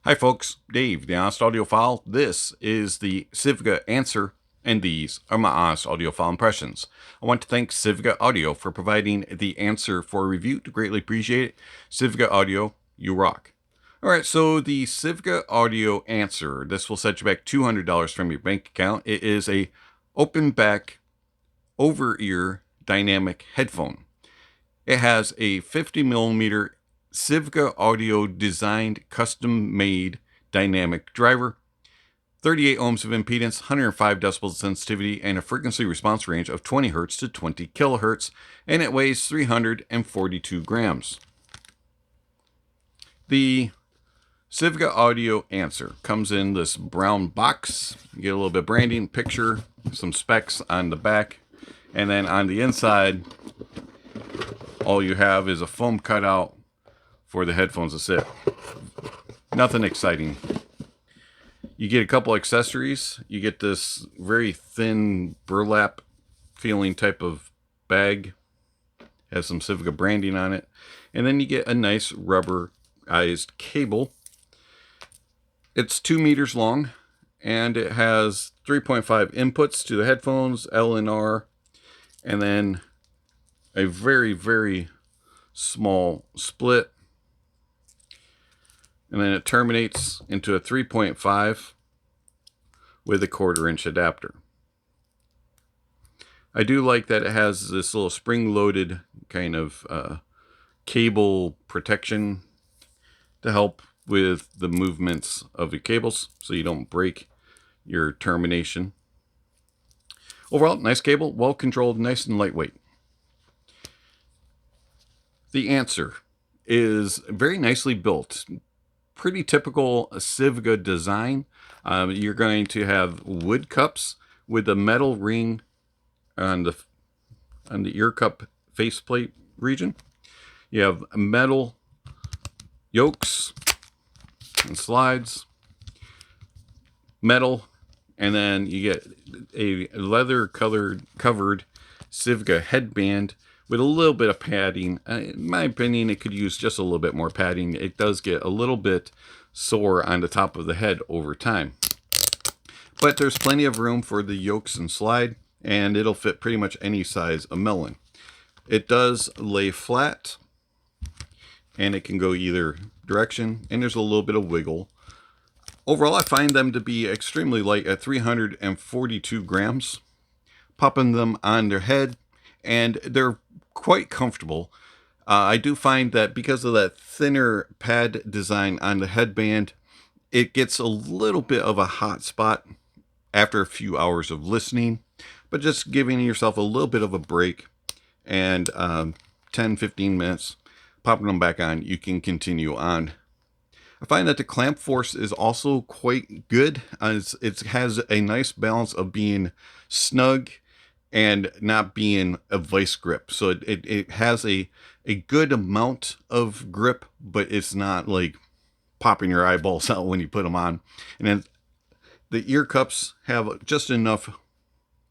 Hi folks, Dave, the Honest Audiophile. This is the Sivga Answer, and these are my Honest Audiophile impressions. I want to thank Sivga Audio for providing the answer for review. Greatly appreciate it. Sivga Audio, you rock. Alright, so the Sivga Audio Answer, this will set you back $200 from your bank account. It is a open back, over-ear dynamic headphone. It has a 50mm Sivga Audio designed custom-made dynamic driver, 38 ohms of impedance, 105 decibels of sensitivity, and a frequency response range of 20 Hz to 20 kHz, and it weighs 342 grams. The Sivga Audio Answer comes in this brown box. You get a little bit of branding, picture, some specs on the back, and then on the inside, all you have is a foam cutout for the headphones to sit. Nothing exciting. You get a couple accessories. You get this very thin burlap feeling type of bag. Has some Sivga branding on it. And then you get a nice rubberized cable. It's 2 meters long, and it has 3.5 inputs to the headphones, L and R, and then a very, very small split. And then it terminates into a 3.5 with a 1/4-inch adapter. I do like that it has this little spring-loaded kind of cable protection to help with the movements of your cables so you don't break your termination. Overall, nice cable, well controlled, nice and lightweight. The Answer is very nicely built. Pretty typical Sivga design. You're going to have wood cups with a metal ring on the ear cup faceplate region. You have metal yokes and slides, metal, and then you get a leather covered Sivga headband with a little bit of padding. In my opinion, it could use just a little bit more padding. It does get a little bit sore on the top of the head over time. But there's plenty of room for the yokes and slide, and it'll fit pretty much any size of melon. It does lay flat, and it can go either direction, and there's a little bit of wiggle. Overall, I find them to be extremely light at 342 grams. Popping them on their head, and they're quite comfortable. I do find that because of that thinner pad design on the headband, it gets a little bit of a hot spot after a few hours of listening, but just giving yourself a little bit of a break and 10-15 minutes, popping them back on, you can continue on. I find that the clamp force is also quite good. It has a nice balance of being snug and not being a vice grip. So it has a good amount of grip, but it's not like popping your eyeballs out when you put them on. And then the ear cups have just enough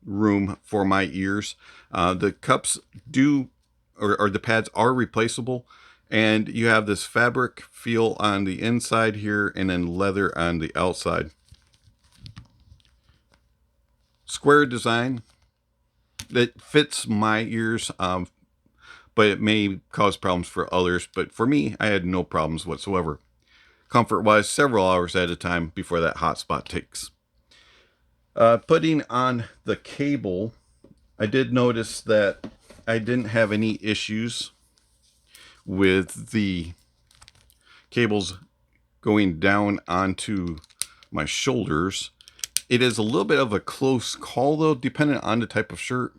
room for my ears. The cups or the pads are replaceable, and you have this fabric feel on the inside here and then leather on the outside. Square design that fits my ears, but it may cause problems for others. But for me, I had no problems whatsoever. Comfort-wise, several hours at a time before that hot spot takes. Putting on the cable, I did notice that I didn't have any issues with the cables going down onto my shoulders. It is a little bit of a close call, though, depending on the type of shirt,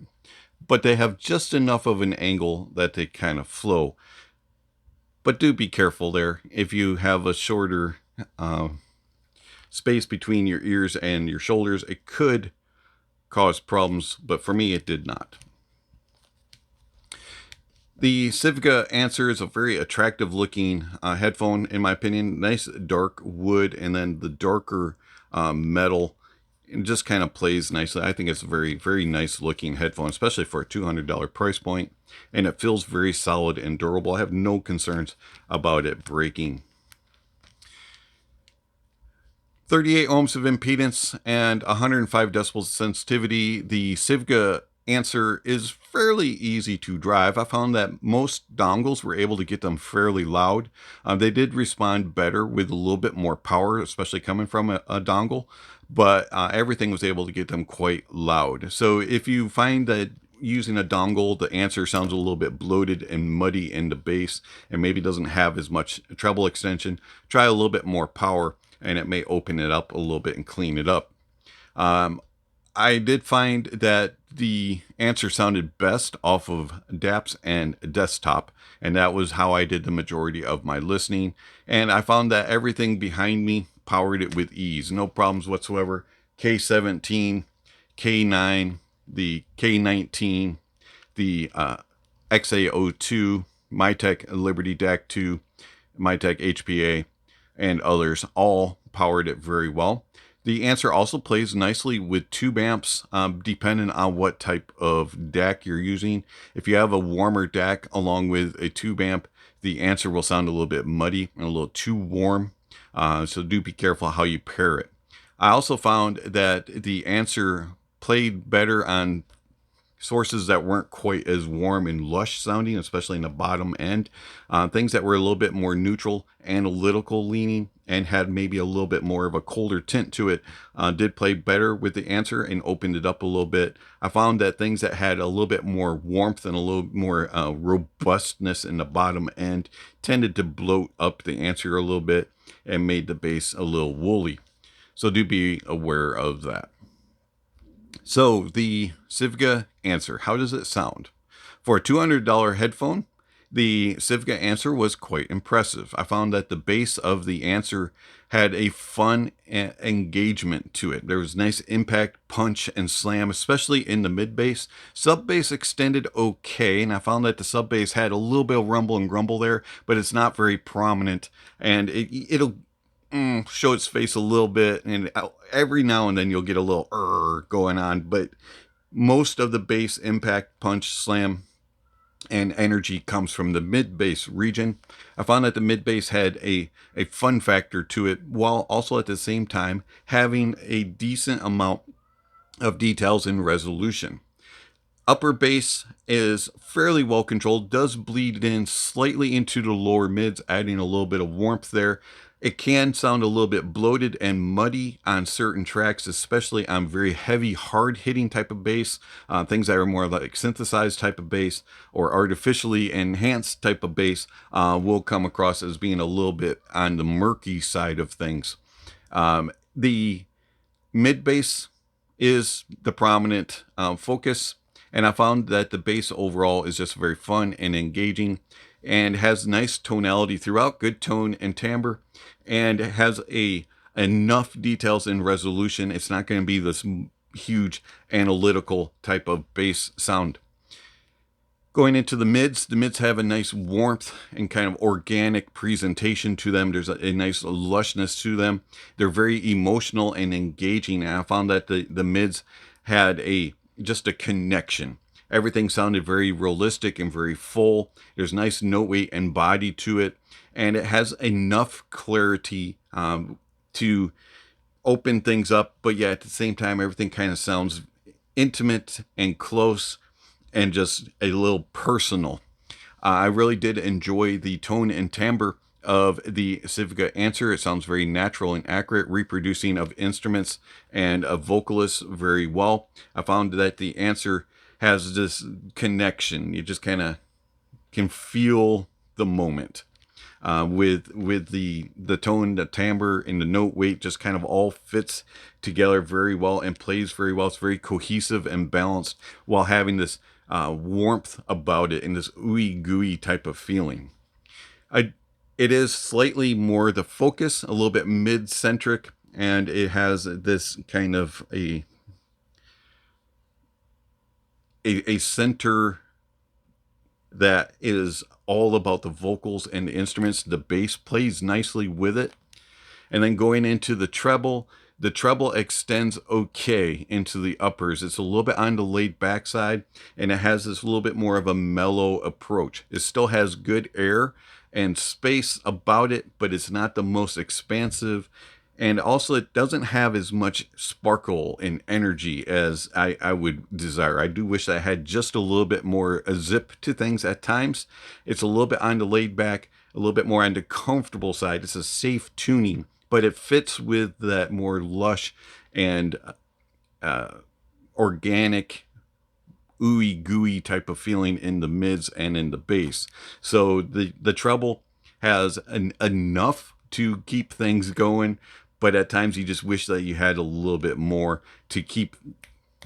but they have just enough of an angle that they kind of flow. But do be careful there. If you have a shorter space between your ears and your shoulders, it could cause problems, but for me, it did not. The Sivga Answer is a very attractive looking headphone, in my opinion. Nice dark wood, and then the darker metal. It just kind of plays nicely. I think it's a very, very nice looking headphone, especially for a $200 price point. And it feels very solid and durable. I have no concerns about it breaking. 38 ohms of impedance and 105 decibels sensitivity. The Sivga Answer is fairly easy to drive. I found that most dongles were able to get them fairly loud. They did respond better with a little bit more power, especially coming from a dongle, but everything was able to get them quite loud. So if you find that using a dongle, the Answer sounds a little bit bloated and muddy in the bass and maybe doesn't have as much treble extension, try a little bit more power and it may open it up a little bit and clean it up. I did find that the Answer sounded best off of DAPs and desktop, and that was how I did the majority of my listening. And I found that everything behind me powered it with ease, no problems whatsoever. K17, K9, the K19, the XA02, Mytek Liberty DAC 2, Mytek HPA, and others all powered it very well. The Answer also plays nicely with tube amps, depending on what type of DAC you're using. If you have a warmer DAC along with a tube amp, the Answer will sound a little bit muddy and a little too warm. So do be careful how you pair it. I also found that the Answer played better on sources that weren't quite as warm and lush sounding, especially in the bottom end. Things that were a little bit more neutral, analytical leaning, and had maybe a little bit more of a colder tint to it, did play better with the Answer and opened it up a little bit. I found that things that had a little bit more warmth and a little more robustness in the bottom end tended to bloat up the Answer a little bit and made the bass a little woolly. So do be aware of that. So the Sivga Answer, how does it sound? For a $200 headphone, the Sivga Answer was quite impressive. I found that the bass of the Answer had a fun engagement to it. There was nice impact, punch, and slam, especially in the mid bass. Sub bass extended okay, and I found that the sub bass had a little bit of rumble and grumble there, but it's not very prominent, and it'll show its face a little bit, and every now and then you'll get a little going on, but most of the bass impact, punch, slam, and energy comes from the mid bass region. I found that the mid bass had a fun factor to it, while also at the same time having a decent amount of details and resolution. Upper bass is fairly well controlled, does bleed in slightly into the lower mids, adding a little bit of warmth there. It can sound a little bit bloated and muddy on certain tracks, especially on very heavy, hard-hitting type of bass, things that are more like synthesized type of bass or artificially enhanced type of bass will come across as being a little bit on the murky side of things. The mid bass is the prominent focus, and I found that the bass overall is just very fun and engaging and has nice tonality throughout, good tone and timbre, and has enough details and resolution. It's not going to be this huge analytical type of bass sound. Going into the mids have a nice warmth and kind of organic presentation to them. There's a nice lushness to them. They're very emotional and engaging, and I found that the mids had just a connection. Everything sounded very realistic and very full. There's nice note weight and body to it, and it has enough clarity to open things up, but yet at the same time everything kind of sounds intimate and close and just a little personal. I really did enjoy the tone and timbre of the Sivga Answer. It sounds very natural and accurate, reproducing of instruments and of vocalists very well. I found that the Answer has this connection. You just kind of can feel the moment with the tone, the timbre, and the note weight just kind of all fits together very well and plays very well. It's very cohesive and balanced while having this warmth about it and this ooey gooey type of feeling. It is slightly more the focus, a little bit mid-centric, and it has this kind of a center that is all about the vocals and the instruments. The bass plays nicely with it. And then going into the treble extends okay into the uppers. It's a little bit on the laid back side, and it has this little bit more of a mellow approach. It still has good air and space about it, but it's not the most expansive And also, it doesn't have as much sparkle and energy as I would desire. I do wish I had just a little bit more a zip to things at times. It's a little bit on the laid back, a little bit more on the comfortable side. It's a safe tuning, but it fits with that more lush and organic, ooey gooey type of feeling in the mids and in the bass. So the treble has enough to keep things going, but at times you just wish that you had a little bit more to keep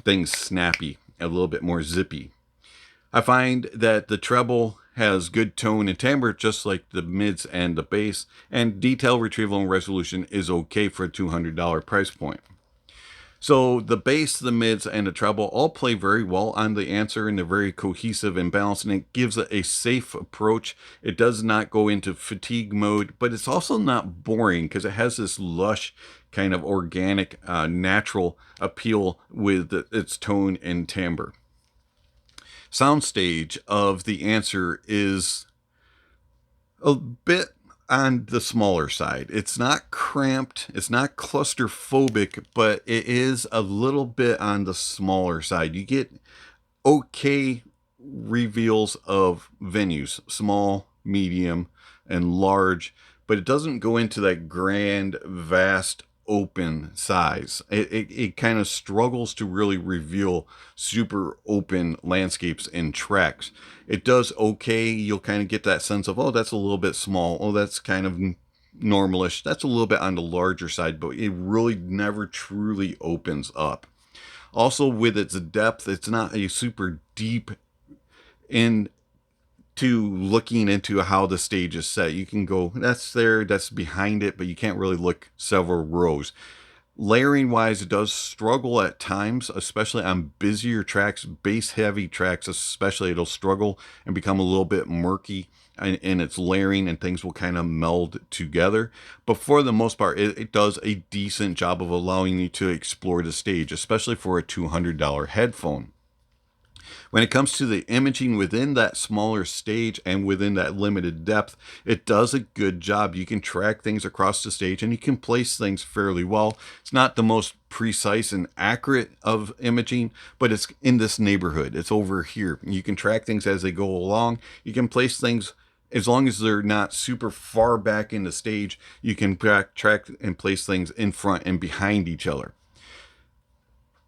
things snappy, a little bit more zippy. I find that the treble has good tone and timbre, just like the mids and the bass, and detail, retrieval, and resolution is okay for a $200 price point. So the bass, the mids, and the treble all play very well on the Anser, and they're very cohesive and balanced, and it gives it a safe approach. It does not go into fatigue mode, but it's also not boring because it has this lush kind of organic, natural appeal with its tone and timbre. Soundstage of the Anser is a bit on the smaller side. It's not cramped, it's not claustrophobic, but it is a little bit on the smaller side. You get okay reveals of venues, small, medium, and large, but it doesn't go into that grand, vast, open size. It kind of struggles to really reveal super open landscapes and tracks. It does okay. You'll kind of get that sense of, oh, that's a little bit small. Oh, that's kind of normalish. That's a little bit on the larger side, but it really never truly opens up. Also, with its depth, it's not a super deep in to looking into how the stage is set. You can go, that's there, that's behind it, but you can't really look several rows. Layering wise, it does struggle at times, especially on busier tracks, bass heavy tracks especially. It'll struggle and become a little bit murky in its layering, and things will kind of meld together. But for the most part, it does a decent job of allowing you to explore the stage, especially for a $200 headphone. When it comes to the imaging within that smaller stage and within that limited depth, it does a good job. You can track things across the stage and you can place things fairly well. It's not the most precise and accurate of imaging, but it's in this neighborhood. It's over here. You can track things as they go along. You can place things as long as they're not super far back in the stage. You can track and place things in front and behind each other.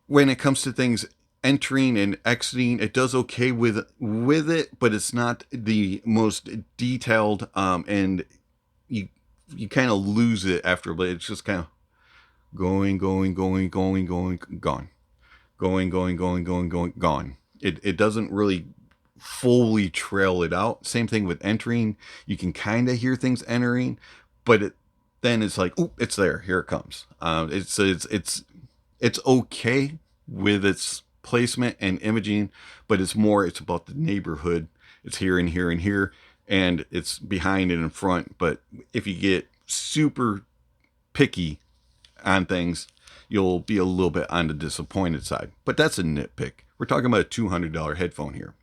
When it comes to things entering and exiting, it does okay with it, but it's not the most detailed, and you kind of lose it after, but it's just kind of going, gone. It doesn't really fully trail it out. Same thing with entering. You can kind of hear things entering, but then it's like, oh, it's there, here it comes. It's okay with its placement and imaging, but it's about the neighborhood. It's here and here and here, and it's behind and in front. But if you get super picky on things, you'll be a little bit on the disappointed side. But that's a nitpick. We're talking about a $200 headphone here.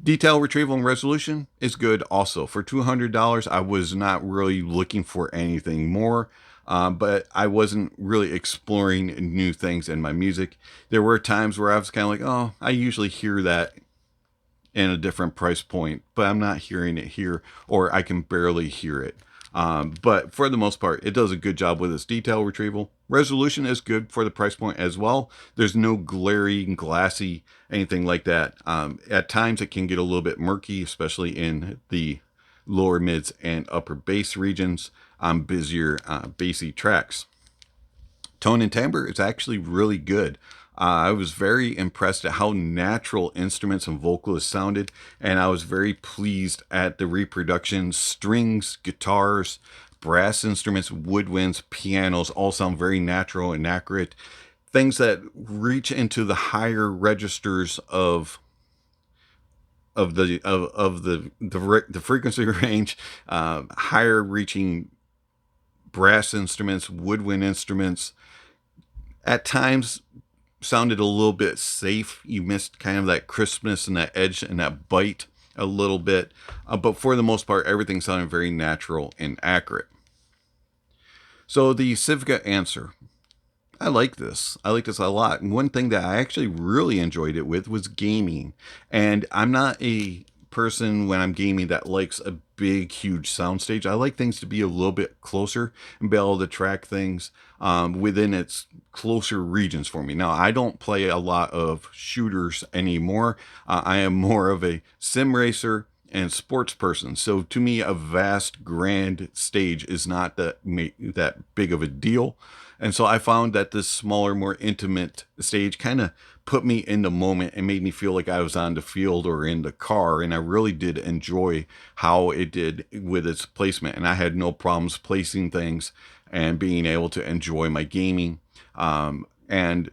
Detail, retrieval, and resolution is good also. For $200, I was not really looking for anything more. But I wasn't really exploring new things in my music. There were times where I was kind of like, oh, I usually hear that in a different price point, but I'm not hearing it here, or I can barely hear it. But for the most part, it does a good job with its detail retrieval. Resolution is good for the price point as well. There's no glaring, glassy, anything like that. At times it can get a little bit murky, especially in the lower mids and upper bass regions on busier bassy tracks. Tone and timbre is actually really good. I was very impressed at how natural instruments and vocalists sounded, and I was very pleased at the reproduction. Strings, guitars, brass instruments, woodwinds, pianos all sound very natural and accurate. Things that reach into the higher registers of the frequency range, higher reaching brass instruments, woodwind instruments, at times sounded a little bit safe. You missed kind of that crispness and that edge and that bite a little bit, but for the most part, everything sounded very natural and accurate. So the Sivga Answer. I like this. I like this a lot. And one thing that I actually really enjoyed it with was gaming. And I'm not a person when I'm gaming that likes a big, huge soundstage. I like things to be a little bit closer and be able to track things within its closer regions for me. Now, I don't play a lot of shooters anymore. I am more of a sim racer and sports person. So to me, a vast, grand stage is not that big of a deal. And so I found that this smaller, more intimate stage kind of put me in the moment and made me feel like I was on the field or in the car. And I really did enjoy how it did with its placement. And I had no problems placing things and being able to enjoy my gaming. And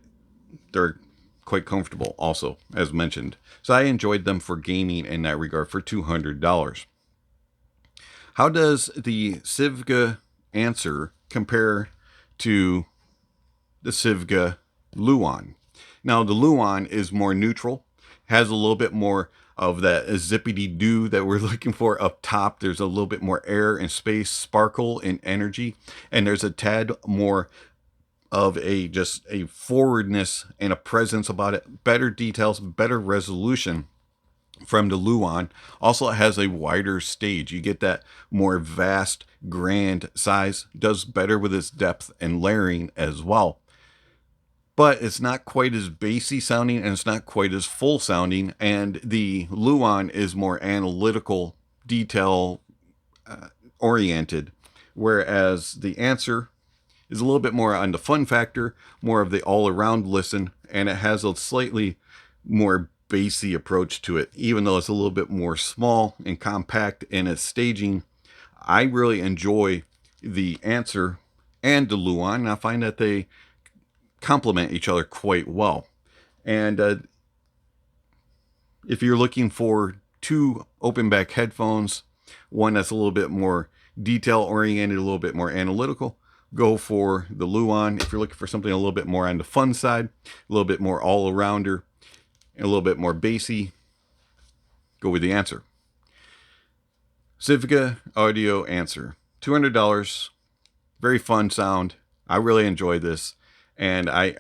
they're quite comfortable also, as mentioned. So I enjoyed them for gaming in that regard for $200. How does the Sivga Answer compare to the Sivga Luan? Now, the Luan is more neutral, has a little bit more of that zippity-doo that we're looking for up top. There's a little bit more air and space, sparkle and energy, and there's a tad more of just a forwardness and a presence about it. Better details, better resolution from the Luan. Also, it has a wider stage. You get that more vast, grand size. Does better with its depth and layering as well. But it's not quite as bassy sounding, and it's not quite as full sounding. And the Luan is more analytical, detail oriented, whereas the Answer is a little bit more on the fun factor, more of the all-around listen, and it has a slightly more bassy approach to it, even though it's a little bit more small and compact in its staging. I really enjoy the Answer and the Luan, and I find that they complement each other quite well. And if you're looking for two open back headphones, one that's a little bit more detail oriented, a little bit more analytical, go for the Luan. If you're looking for something a little bit more on the fun side, a little bit more all-arounder, and a little bit more bassy, go with the Answer. Sivga Audio Anser. $200. Very fun sound. I really enjoyed this. And I'm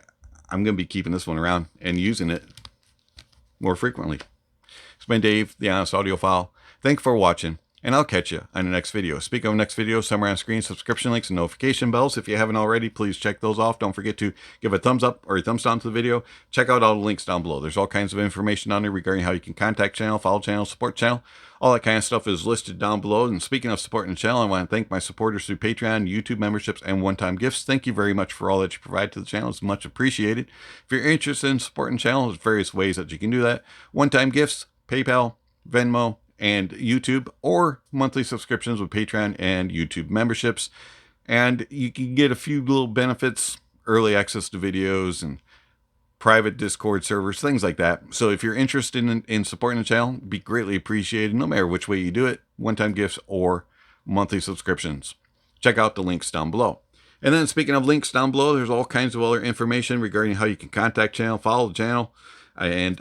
going to be keeping this one around and using it more frequently. It's been Dave, the Honest Audiophile. Thanks for watching. And I'll catch you on the next video. Speaking of next video, somewhere on screen, subscription links and notification bells. If you haven't already, please check those off. Don't forget to give a thumbs up or a thumbs down to the video. Check out all the links down below. There's all kinds of information on there regarding how you can contact channel, follow channel, support channel. All that kind of stuff is listed down below. And speaking of supporting the channel, I want to thank my supporters through Patreon, YouTube memberships, and one-time gifts. Thank you very much for all that you provide to the channel. It's much appreciated. If you're interested in supporting the channel, there's various ways that you can do that. One-time gifts, PayPal, Venmo, and YouTube, or monthly subscriptions with Patreon and YouTube memberships. And you can get a few little benefits, early access to videos and private Discord servers, things like that. So if you're interested in supporting the channel, it'd be greatly appreciated, no matter which way you do it, one-time gifts or monthly subscriptions. Check out the links down below. And then speaking of links down below, there's all kinds of other information regarding how you can contact channel, follow the channel, and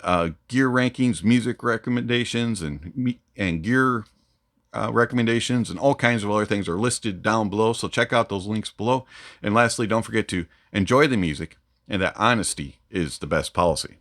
gear rankings, music recommendations, and gear recommendations, and all kinds of other things are listed down below. So check out those links below. And lastly, don't forget to enjoy the music, and that honesty is the best policy.